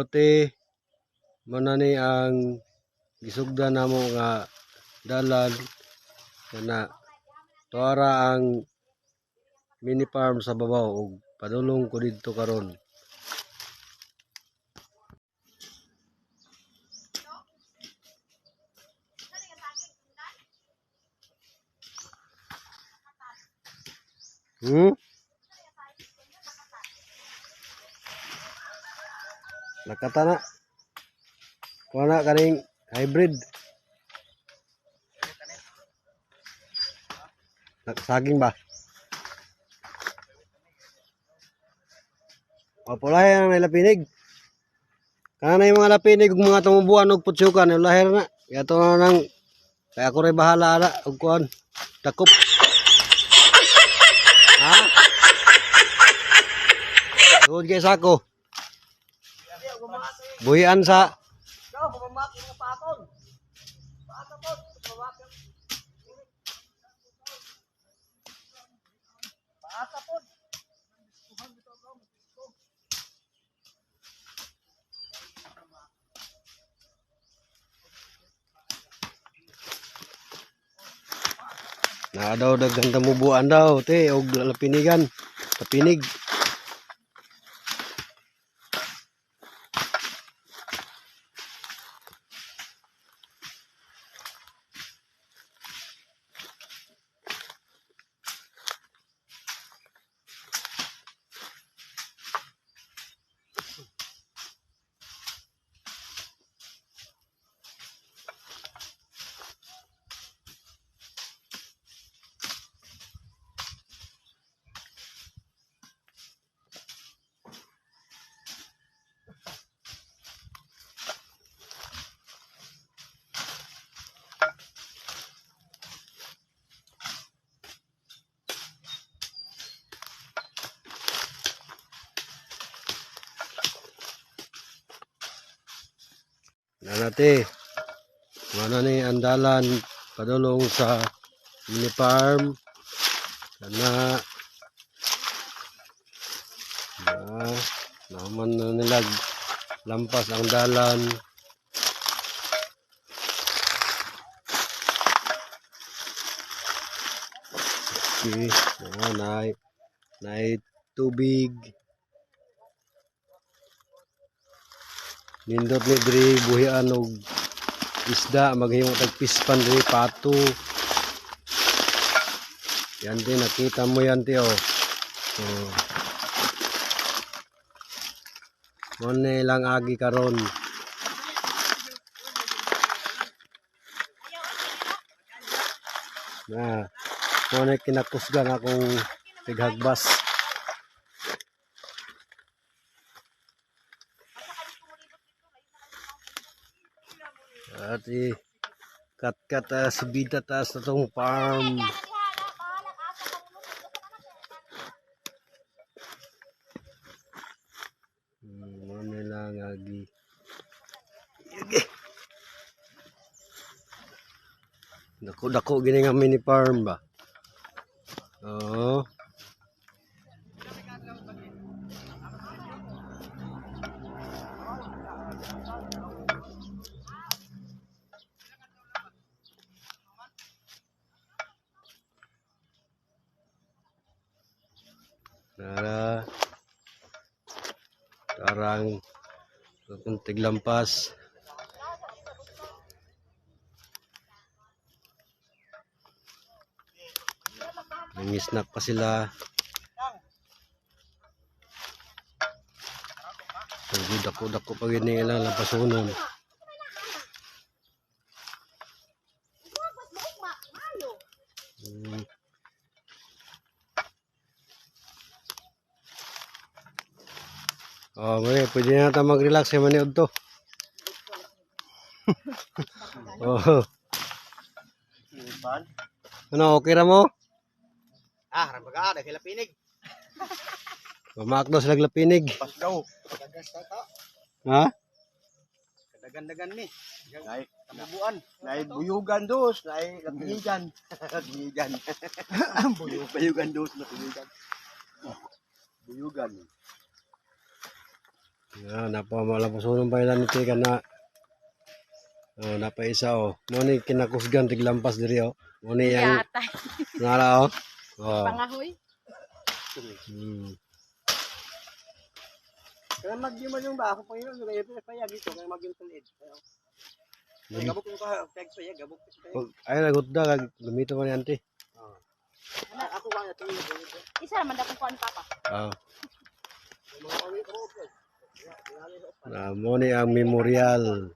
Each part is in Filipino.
Daw mana ni ang gisugdan namo nga dalan na tuara ang mini farm sa babaw ug padulong ko didto karon. Nakatana. Kuha na kaning hybrid. Saging ba? O pulahe ang lapinig. Kana na yung mga lapinig ug mga tumubuan ug putsukan lahir na. Yato na nang kaya ako rin bahala na ug kuan takop. Ha? Tuod kay sako. Buhian sa na daw daghang tamubuan daw te og lapinigan tapinig. Nanate, mana ni andalan padulong sa mini farm na naman na nilag lampas ang dalan. Okay, nay tubig. Nindot ni diri buhian og isda maghimo tag pispan diri pato. Yan din nakita mo yan ti oh. Mone lang agi karon. Na, mone kinakusgan akong tighagbas. At kat subida taas na tong farm. Ano lang agi. Dako gini nga mini farm ba? Oo. Nara tarang kuntig lampas. Nangisnak pa sila. Dako pa gini ilang lampasunon. Oh, pwede na natin mag-relax sa maniod to. Oh. Ano, okay ra mo? Rambaga, dahil lapinig. Mamakdo sila lapinig. Pasdaw. Ha? Kadagan-dagan ni. Nay tamubuan, nay buyugan dos, nay lapinigan. Lapinigan. Buyugan dos, lapinigan. Buyugan. Napamalampusunan pa ilan iti ka na. Napaisa o. Muni kinakusgan tiglampas diri o. Muni yang Yatay. nara o. Oh. Pangahoy. Kaya mag-yung yung ba? Ako pa yun. Kaya ito payag ito. Kaya mag-yung tulid. Gabok yung payag payag. Gabok yung payag. Ay lagot da kag gumito man yanti. Ako ba ito yung Isa naman daw kung kuan papa. Muni ang memorial.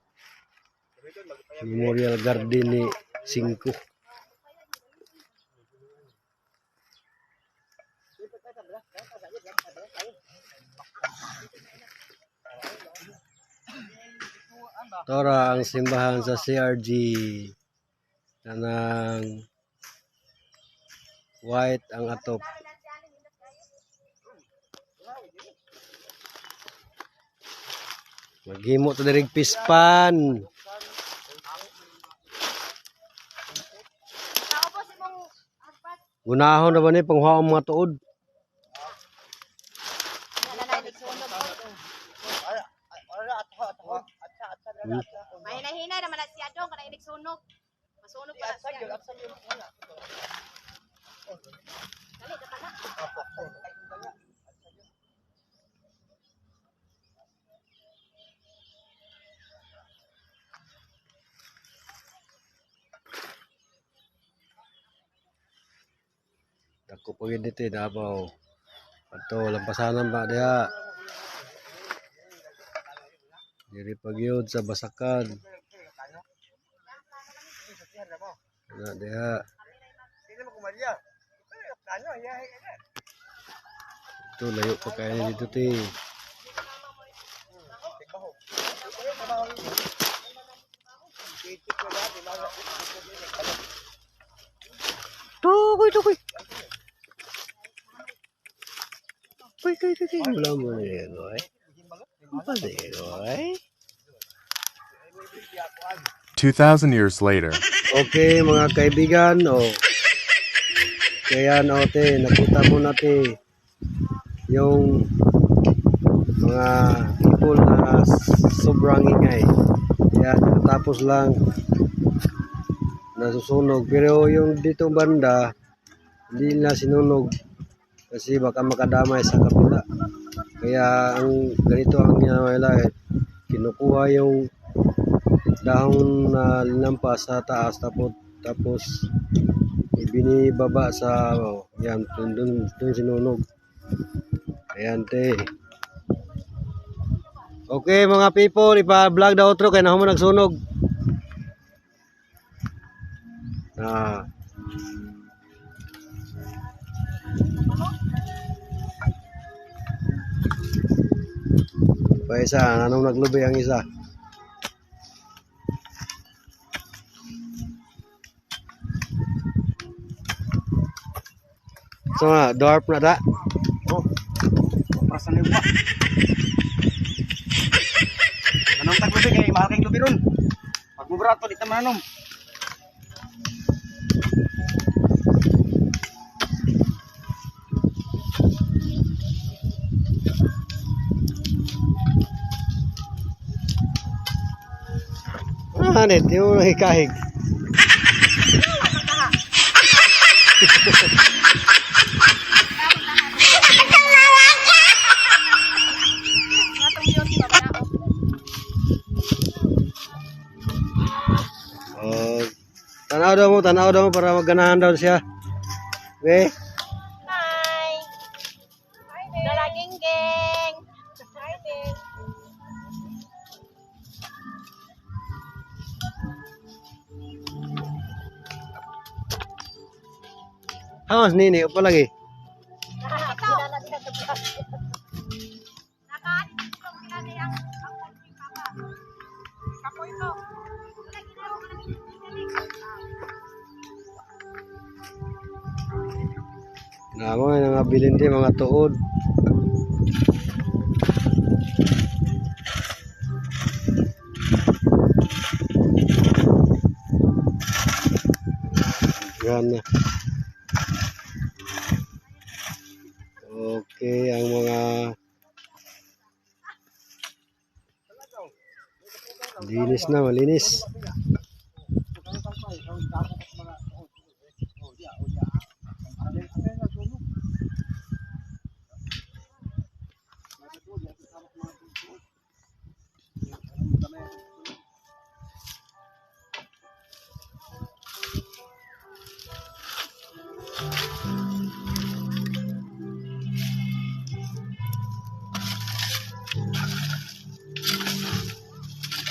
Memorial Garden ni 5. Tora ang simbahan sa CRG kanang white ang atop. Maghimo to dirig pispan. Naubos imong agpat. Gunahon na ba ni panghuha ang mga tuod? Nanay nagsunog. Mahina-hina naman na siya dong kana nagsunog. Masunog pa na siya. Dali ka na. Dako pa gid dito Davao. Ato lampasanan ba diha. Diri pagyud sa Basakan. Na diha. Ito layo pa kaya dito ti. Tukoy. Kuy. Wala mo ni Goy. Pwede Goy. 2,000 years later. Okay mga kaibigan, kaya nakita mo natin yung mga people na sobrang ingay. Kaya tapos lang nasusunog. Pero yung dito banda, hindi na sinunog kasi baka makadamay sa kapila. Kaya ang ganito ang ginawa nila kinukuha yung dahon na linampas sa taas tapos ibinibaba sa yan dun sinunog. Ayan te. Okay mga people, ipa-vlog daw outro kay nahuman nagsunog. Pa isa, anong naglubi ang isa? So dwarf na ta. Prasan yung ba? Anong taglubi kay mahal kayong lubi ron? Pag mubrato, di taman anom. Net, yung hikahig. Tanaw daw mo para magganahan daw siya. Okay? Hi. Dalaging geng. Hi din. Hamas nini, upo lagi. Namo nga bilin di mga tuod. Yan. Okay, ang mga Malinis na, malinis.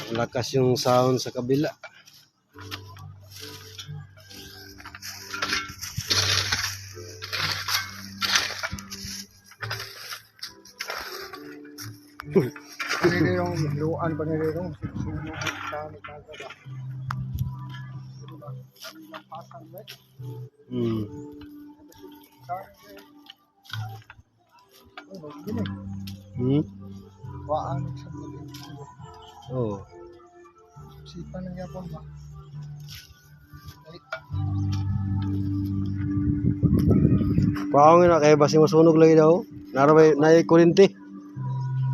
Ang lakas yung sound sa kabila. Panirirong luan, panirirong sunog sa nagkagawa. Lampasan ba? Hmm. Gini, Hmm? waan sa mga Oh. sipan ng yapon ba? Paong na kay basi masunog lagi daw. Naramay nay kuryente.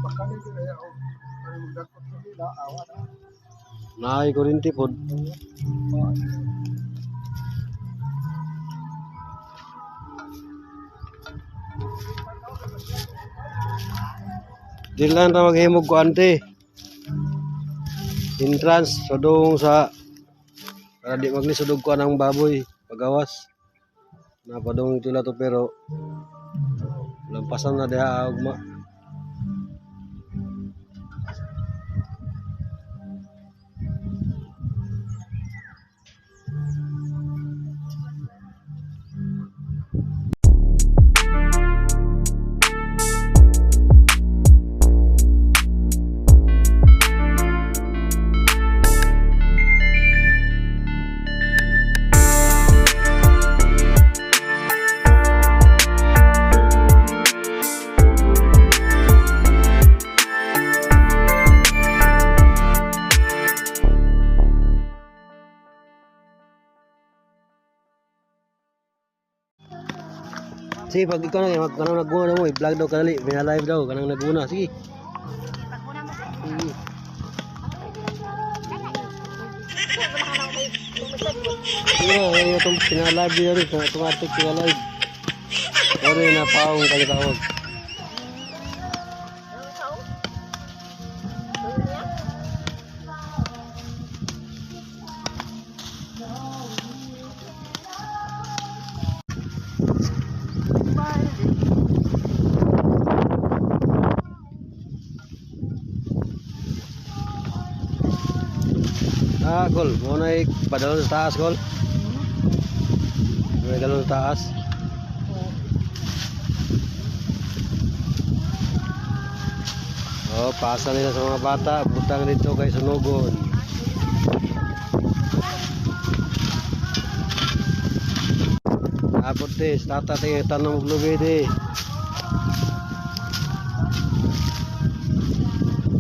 Baka nito na ako. Ano magdakot sa nila, awa na. Nay kuryente pod. Dilan ra maghimog ko ante. Entrance sudong sa para di maglisudog ko ang baboy pagawas. Napadong tula to pero lampasan na diha ugma. Sige, pag ikaw na, kanang naguna na mo, i-vlog daw kanali, may live daw, kanang naguna, sige. Pagmuna mo sa Sige. Sige na, ngayon itong pinalive din na rin, itong artik pinalive. Sorry na, paong kalitawag. Ah, Gol, mo na padalon sa taas, Gol. May dalon sa taas. Oh, pasa nila sa mga bata, butang dito kay sunugon. Apot tis, tata tayo tanong maglubi di.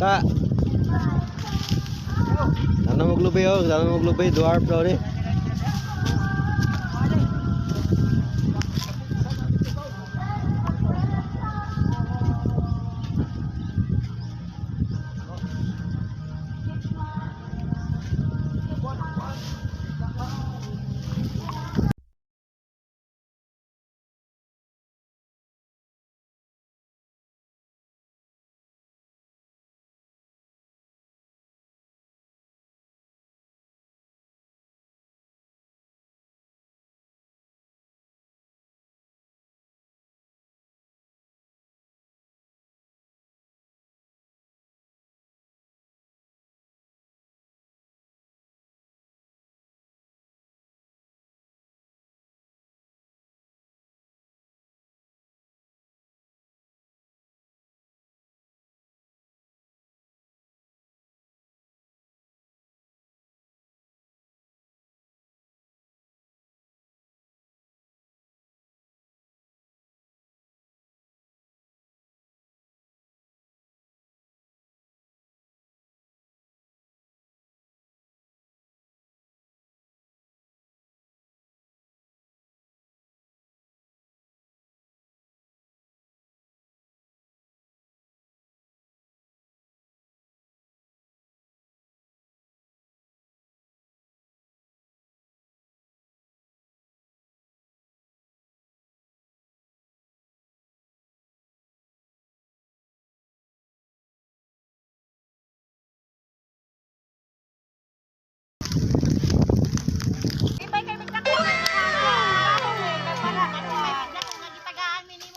Ta. Tanong maglubi, dwarf daw ni.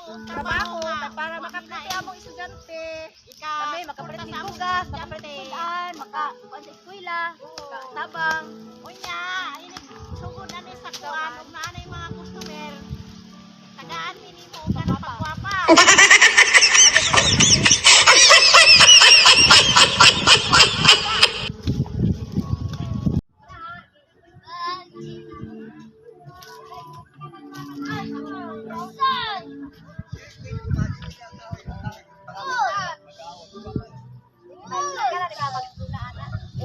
trabaho para makapriti among estudyante. Kami makapriti bugas, makapriti kulaan, makakuan sa eskwela, tabang. Unya, ini sugod na ni sa kuan ug naa na yung mga customer. Tagaan minimo ka ng pagwapa.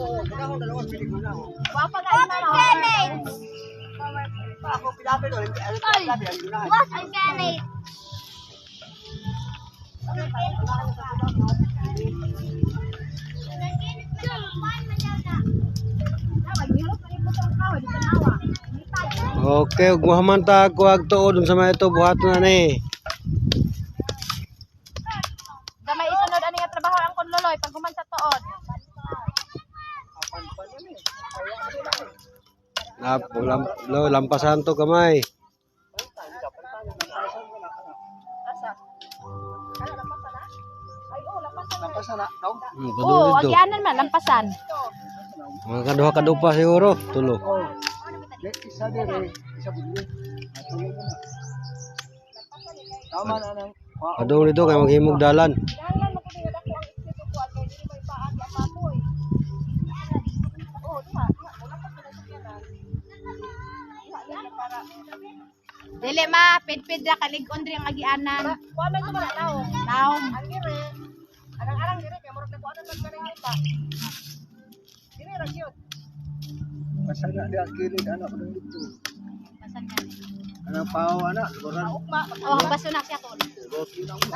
Oo, ako dalawang pelikula ko. Wapa ka na. Ako pilabi doon, ano pilabi ang gunahan. Organic. Okay, ug mahamanta ako ag tuod sa mga ito buhat na ni. Gamay isunod ani nga trabaho ang konloloy pag human sa tuod. Apan pa yan eh. Lampasan to kamay. Asa? Ano lampasan na? Ay oh, lampasan na. Napasa na, no? Oo, Kadulid do. agyanan man lampasan. Mga kaduha kadupa siguro, tulo. Oo. Isa dire, isa buli. Natuloy mo na. Tama na nang. Kadulid do kay maghimog dalan. Dalan mo kundi dako ang iskrito ko at hindi may paagi ang baboy. Oh, diha. Wala pa sila sa kyanan. Dili ma, pid-pid ra kalig-on diri ang agianan. Kuha man ko ba tawo? Taom. Ang dire. Arang-arang dire kay murag nako ano man kita. Dire ra gyud. Masana di akilid anak ng dito. Masan ka ni? Anang pao anak, koran. Ugma. Oh, baso na siya kon. Roti lang mo.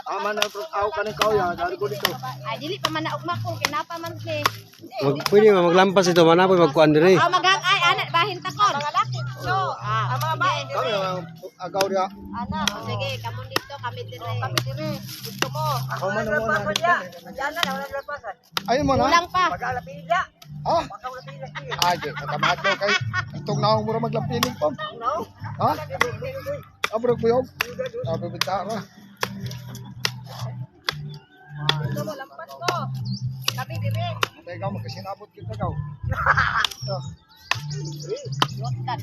Ama na aw kaning kauya, dari ko dito. Ay dili pa man na ugma ko kinapa man si. Pwede maglampas ito, manapoy magkuan diri. Ah, magang ay anak bahin ta kon. Mga laki. So, ang mga bahay Kami ang agaw dia. Ana, sige, kamo dito, kami dire. Kami dire. Gusto mo. Ako man mo na. Yan na, wala lapasan. Ayun mo na. Kulang pa. Pag-alapila. Ah, Pag-alapila. ay, katamat ko kay itong naong mura maglampinig pa. No? Ha? Abrog ko yun. Sabi bitara. Gusto mo lampas ko. Kami dire. Matay ka, magkasinabot kita ka. Yutan.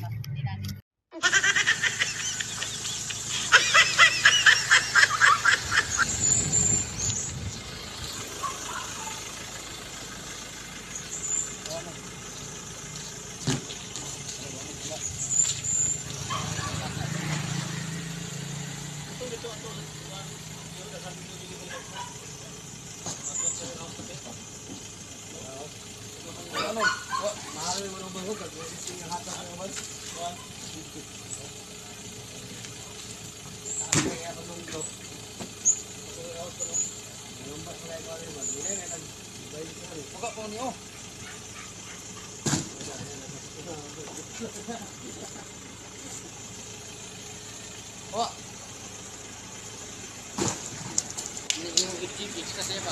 Ini yung gitgit kasi ba?